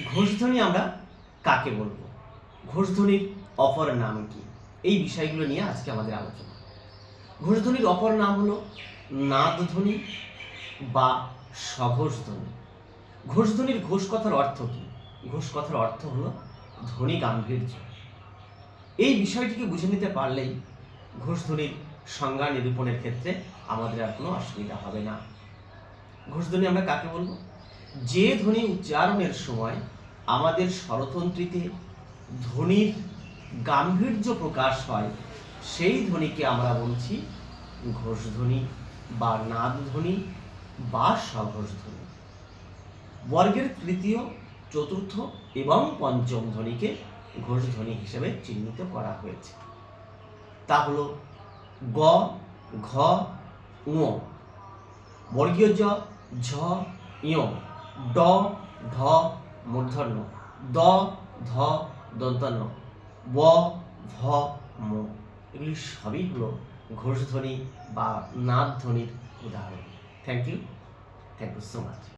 ঘোষধ্বনি আমরা কাকে বলবো, ঘোষধ্বনির অপর নাম কি, এই বিষয়গুলো নিয়ে আজকে আমাদের আলোচনা। ঘোষধ্বনির অপর নাম হলো নাদধ্বনি বা স্বঘোষধ্বনি। ঘোষধ্বনির ঘোষ কথার অর্থ কি? ঘোষ কথার অর্থ হলো ধ্বনি গাম্ভীর্য। এই বিষয়টিকে বুঝে নিতে পারলেই ঘোষধ্বনির সংজ্ঞা নিরূপণের ক্ষেত্রে আমাদের আর কোনো অসুবিধা হবে না। ঘোষধ্বনি আমরা কাকে বলবো? যে ধ্বনি উচ্চারণের সময় আমাদের স্বরতন্ত্রীতে ধ্বনির গাম্ভীর্য প্রকাশ হয়, সেই ধ্বনিকে আমরা বলছি ঘোষধ্বনি বা নাদধ্বনি বা স্বঘোষধ্বনি। বর্গের তৃতীয়, চতুর্থ এবং পঞ্চম ধ্বনিকে ঘোষধ্বনি হিসেবে চিহ্নিত করা হয়েছে। তা হলো গ, ঘ, ঙ, বর্গীয় জ, ঝ, ঞ, ড, ঢ মূর্ধন্য, দ, ধ দন্তান্ন, ব, ভ, ম। এগুলি সবই হলো ঘোষধ্বনি বা নাদধ্বনির উদাহরণ। Thank you so much.